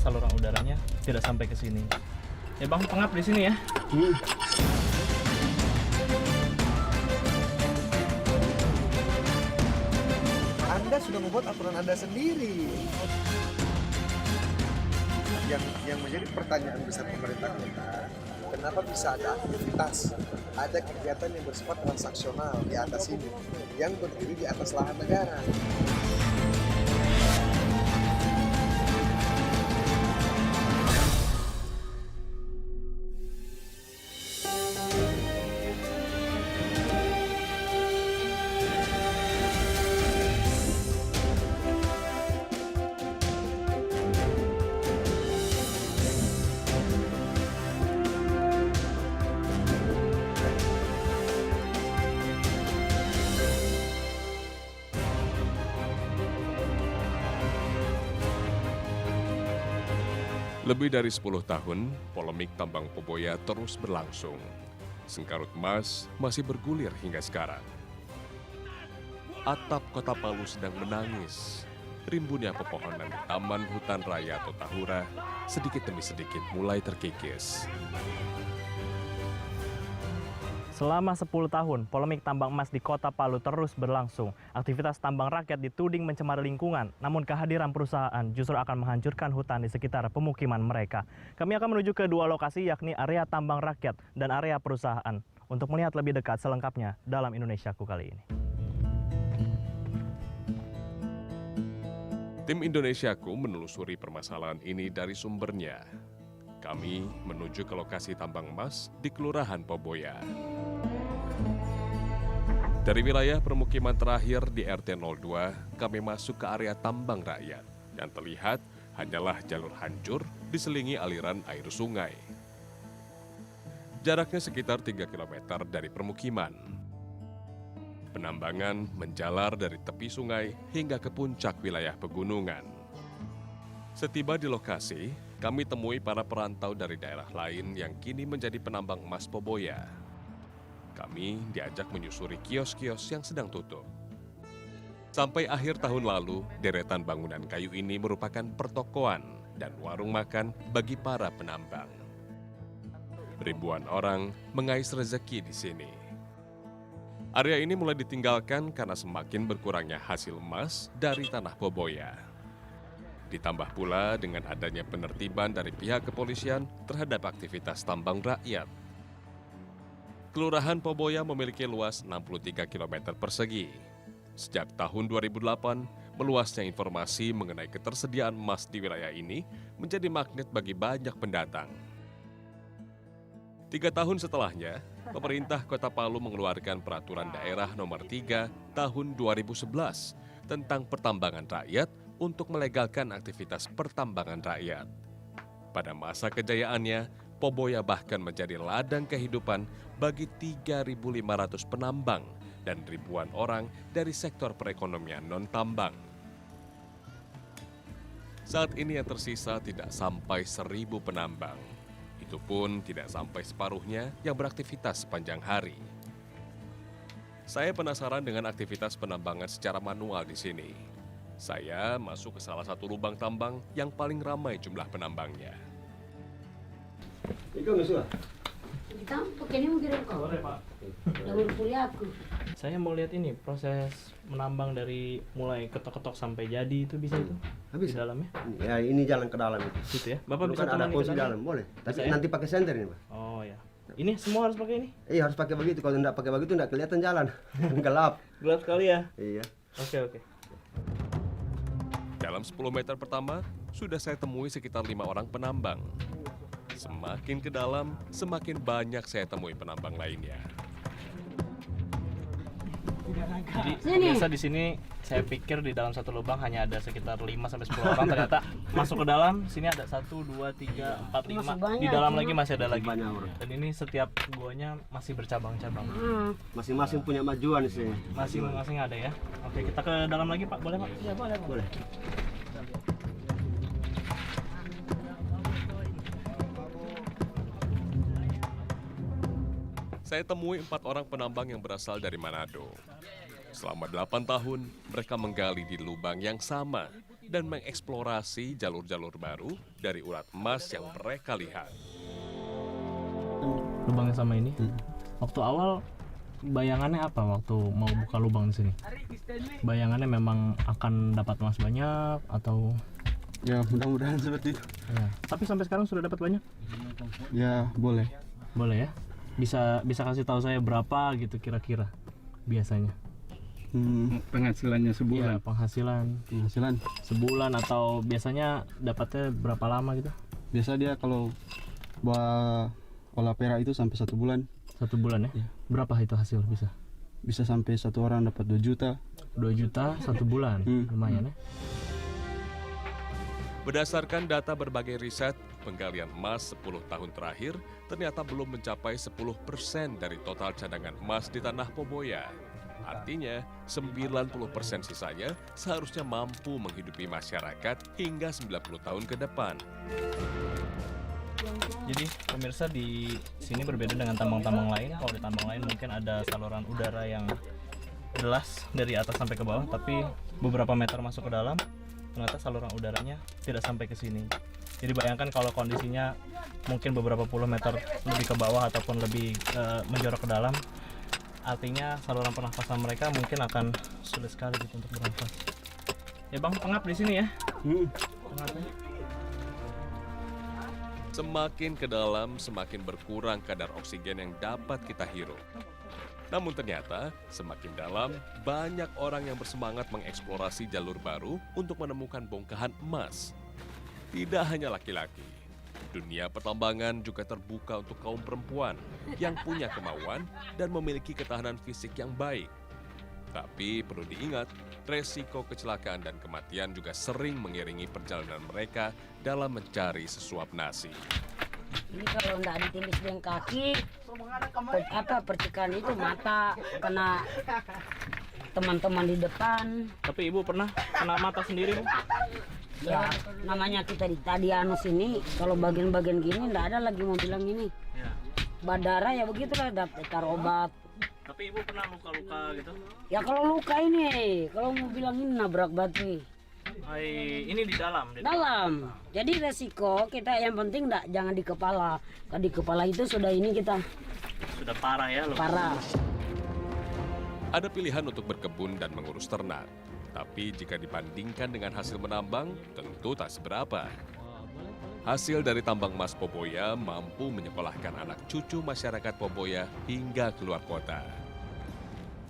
saluran udaranya tidak sampai ke sini. Ya Bang, pengap di sini ya. Anda sudah membuat aturan Anda sendiri. Yang menjadi pertanyaan besar pemerintah kita, kenapa bisa ada aktivitas, ada kegiatan yang bersifat transaksional di atas ini, yang berdiri di atas lahan negara. Lebih dari 10 tahun, polemik tambang Poboya terus berlangsung. Sengkarut emas masih bergulir hingga sekarang. Atap kota Palu sedang menangis. Rimbunnya pepohonan di Taman Hutan Raya atau Tahura sedikit demi sedikit mulai terkikis. Selama 10 tahun, polemik tambang emas di kota Palu terus berlangsung. Aktivitas tambang rakyat dituding mencemari lingkungan, namun kehadiran perusahaan justru akan menghancurkan hutan di sekitar pemukiman mereka. Kami akan menuju ke dua lokasi, yakni area tambang rakyat dan area perusahaan, untuk melihat lebih dekat selengkapnya dalam Indonesiaku kali ini. Tim Indonesiaku menelusuri permasalahan ini dari sumbernya. Kami menuju ke lokasi tambang emas di Kelurahan Poboya. Dari wilayah permukiman terakhir di RT 02, kami masuk ke area tambang rakyat. Yang terlihat hanyalah jalur hancur diselingi aliran air sungai. Jaraknya sekitar 3 km dari permukiman. Penambangan menjalar dari tepi sungai hingga ke puncak wilayah pegunungan. Setiba di lokasi, kami temui para perantau dari daerah lain yang kini menjadi penambang emas Poboya. Kami diajak menyusuri kios-kios yang sedang tutup. Sampai akhir tahun lalu, deretan bangunan kayu ini merupakan pertokoan dan warung makan bagi para penambang. Ribuan orang mengais rezeki di sini. Area ini mulai ditinggalkan karena semakin berkurangnya hasil emas dari tanah Poboya. Ditambah pula dengan adanya penertiban dari pihak kepolisian terhadap aktivitas tambang rakyat. Kelurahan Poboya memiliki luas 63 km persegi. Sejak tahun 2008, meluasnya informasi mengenai ketersediaan emas di wilayah ini menjadi magnet bagi banyak pendatang. 3 tahun setelahnya, pemerintah Kota Palu mengeluarkan Peraturan Daerah Nomor 3 Tahun 2011 tentang pertambangan rakyat untuk melegalkan aktivitas pertambangan rakyat. Pada masa kejayaannya, Poboya bahkan menjadi ladang kehidupan bagi 3.500 penambang dan ribuan orang dari sektor perekonomian non-tambang. Saat ini yang tersisa tidak sampai 1.000 penambang. Itu pun tidak sampai separuhnya yang beraktivitas sepanjang hari. Saya penasaran dengan aktivitas penambangan secara manual di sini. Saya masuk ke salah satu lubang tambang yang paling ramai jumlah penambangnya. Boleh, Pak. Saya mau lihat ini proses menambang dari mulai ketok-ketok sampai jadi itu bisa itu? Habis Di dalamnya? Ya ini jalan ke dalam itu. Gitu ya. Bapak bisa Kan ada temani kunci ke dalam, boleh. Tapi Bisa ya? nanti pakai senter ini, Pak. Oh ya. Ini semua harus pakai ini? Iya harus pakai begitu. Kalau tidak pakai begitu tidak kelihatan jalan. Gelap. Gelap sekali ya? Iya. Oke. Dalam 10 meter pertama, sudah saya temui sekitar 5 orang penambang. Semakin ke dalam, semakin banyak saya temui penambang lainnya. Jadi biasa di sini saya pikir di dalam satu lubang hanya ada sekitar 5-10 orang, ternyata masuk ke dalam sini ada 1, 2, 3, 4, 5. Di dalam lagi masih ada lagi. Banyak orang. Dan ini setiap guanya masih bercabang-cabang. Masing-masing punya majuan sih. Masing-masing ada ya. Oke, kita ke dalam lagi Pak, boleh Pak? Iya boleh. Boleh. Saya temui 4 orang penambang yang berasal dari Manado. Selama 8 tahun, mereka menggali di lubang yang sama dan mengeksplorasi jalur-jalur baru dari urat emas yang mereka lihat. Lubangnya sama ini. Waktu awal bayangannya apa waktu mau buka lubang di sini? Bayangannya memang akan dapat emas banyak atau Ya mudah-mudahan seperti itu. ya. Tapi sampai sekarang sudah dapat banyak? Ya boleh. Boleh ya? Bisa kasih tahu saya berapa gitu kira-kira biasanya? Penghasilannya Ya, sebulan. penghasilan sebulan atau biasanya dapatnya berapa lama gitu? Biasa dia kalau buat olah perak itu sampai 1 bulan. 1 bulan ya? Iya. Berapa itu hasil bisa? Bisa sampai 1 orang dapat 2 juta. 2 juta 1 bulan, lumayan ya? Berdasarkan data berbagai riset, penggalian emas 10 tahun terakhir ternyata belum mencapai 10% dari total cadangan emas di Tanah Poboya. Artinya, 90% sisanya seharusnya mampu menghidupi masyarakat hingga 90 tahun ke depan. Jadi pemirsa di sini berbeda dengan tambang-tambang lain. Kalau di tambang lain mungkin ada saluran udara yang jelas dari atas sampai ke bawah, tapi beberapa meter masuk ke dalam ternyata saluran udaranya tidak sampai ke sini. Jadi bayangkan kalau kondisinya mungkin beberapa puluh meter lebih ke bawah ataupun lebih menjorok ke dalam, artinya saluran pernafasan mereka mungkin akan sulit sekali gitu untuk bernafas. Ya bang, pengap di sini ya? Pengapnya. Semakin ke dalam, semakin berkurang kadar oksigen yang dapat kita hirup. Namun ternyata, semakin dalam, banyak orang yang bersemangat mengeksplorasi jalur baru untuk menemukan bongkahan emas. Tidak hanya laki-laki, dunia pertambangan juga terbuka untuk kaum perempuan yang punya kemauan dan memiliki ketahanan fisik yang baik. Tapi perlu diingat, resiko kecelakaan dan kematian juga sering mengiringi perjalanan mereka dalam mencari sesuap nasi. Ini kalau nggak ditimis dengan kaki, percikan itu mata kena teman-teman di depan. Tapi ibu pernah kena mata sendiri bu? Ya, namanya kita tadi anus ini, kalau bagian-bagian gini nggak ada lagi mau bilang ini. Ya. Badara ya begitulah, daftar obat. Tapi ibu pernah luka-luka gitu? Ya kalau luka ini, kalau mau bilang ini nabrak batu. Ini di dalam. Dalam. Jadi resiko kita yang penting jangan di kepala. Kalau di kepala itu sudah ini kita Sudah parah ya? parah. Ada pilihan untuk berkebun dan mengurus ternak. Tapi jika dibandingkan dengan hasil menambang, tentu tak seberapa. Hasil dari tambang emas Poboya mampu menyekolahkan anak cucu masyarakat Poboya hingga keluar kota.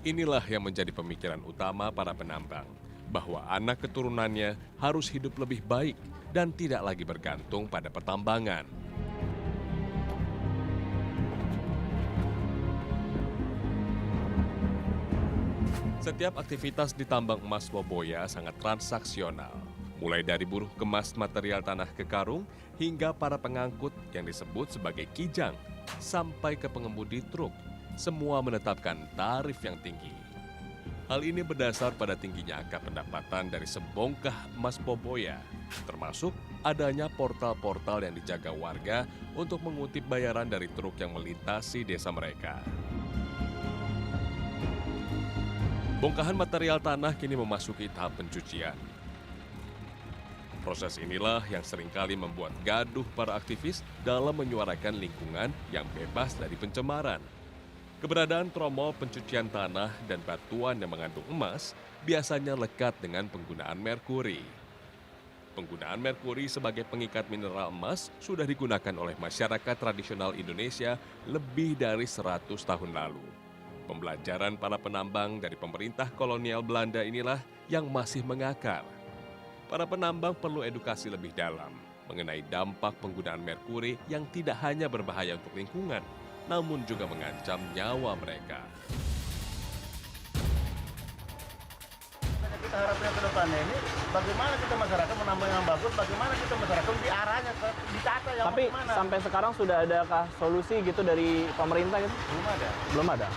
Inilah yang menjadi pemikiran utama para penambang, bahwa anak keturunannya harus hidup lebih baik dan tidak lagi bergantung pada pertambangan. Setiap aktivitas di tambang emas Poboya sangat transaksional. Mulai dari buruh kemas material tanah ke karung, hingga para pengangkut yang disebut sebagai kijang, sampai ke pengemudi truk, semua menetapkan tarif yang tinggi. Hal ini berdasar pada tingginya angka pendapatan dari sebongkah emas Poboya, termasuk adanya portal-portal yang dijaga warga untuk mengutip bayaran dari truk yang melintasi desa mereka. Bongkahan material tanah kini memasuki tahap pencucian. Proses inilah yang seringkali membuat gaduh para aktivis dalam menyuarakan lingkungan yang bebas dari pencemaran. Keberadaan tromol pencucian tanah dan batuan yang mengandung emas biasanya lekat dengan penggunaan merkuri. Penggunaan merkuri sebagai pengikat mineral emas sudah digunakan oleh masyarakat tradisional Indonesia lebih dari 100 tahun lalu. Pembelajaran para penambang dari pemerintah kolonial Belanda inilah yang masih mengakar. Para penambang perlu edukasi lebih dalam mengenai dampak penggunaan merkuri yang tidak hanya berbahaya untuk lingkungan, namun juga mengancam nyawa mereka. Kita harapnya ke depannya ini, bagaimana kita masyarakat menambang yang bagus, bagaimana kita masyarakat di arahnya, ditata yang Tapi bagaimana. sampai sekarang sudah adakah solusi gitu dari pemerintah gitu? Belum ada. Belum ada.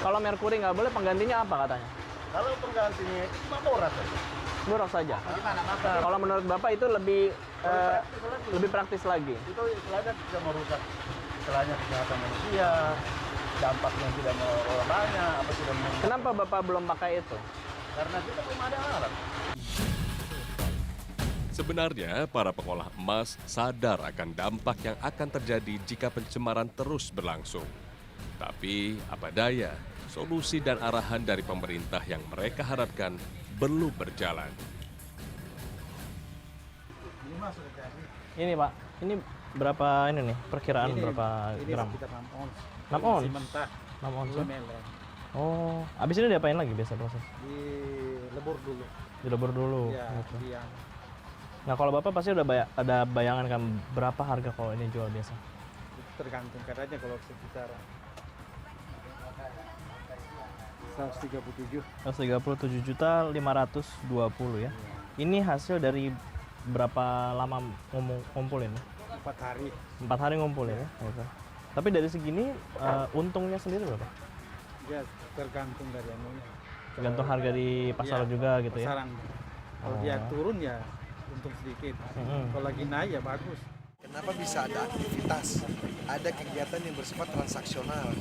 Kalau merkuri nggak boleh, penggantinya apa katanya? Kalau penggantinya itu cuma borak saja. Borak saja. Kalau menurut Bapak itu lebih praktis lagi. Itu istilahnya tidak merusak istilahnya kesehatan manusia, dampaknya tidak mau orang banyak, apa tidak mau. Kenapa Bapak belum pakai itu? Karena kita belum ada alat. Sebenarnya, para pengolah emas sadar akan dampak yang akan terjadi jika pencemaran terus berlangsung. Tapi, apa daya, solusi dan arahan dari pemerintah yang mereka harapkan belum berjalan. Ini Pak, ini berapa ini nih? Perkiraan berapa gram? Sekitar 6 ons. 6 ons? Mentah, 6 ons. 2 ml. Oh, habis ini diapain lagi biasa proses? Dilebur dulu. Dilebur dulu. Ya, gitu. dia Nah, kalau Bapak pasti udah ada bayangan kan berapa harga kalau ini jual biasa? tergantung katanya kalau sekitar 137. 137.520 ya. Ini hasil dari berapa lama ngumpulin? 4 hari. 4 hari ngumpulin ya. Gitu. Tapi dari segini untungnya sendiri berapa? Ya tergantung dari anunya. Tergantung harga di pasar Ya, juga gitu ya. pasaran. Kalau dia turun ya untung sedikit. Kalau lagi naik ya bagus. Kenapa bisa ada aktivitas, ada kegiatan yang bersifat transaksional?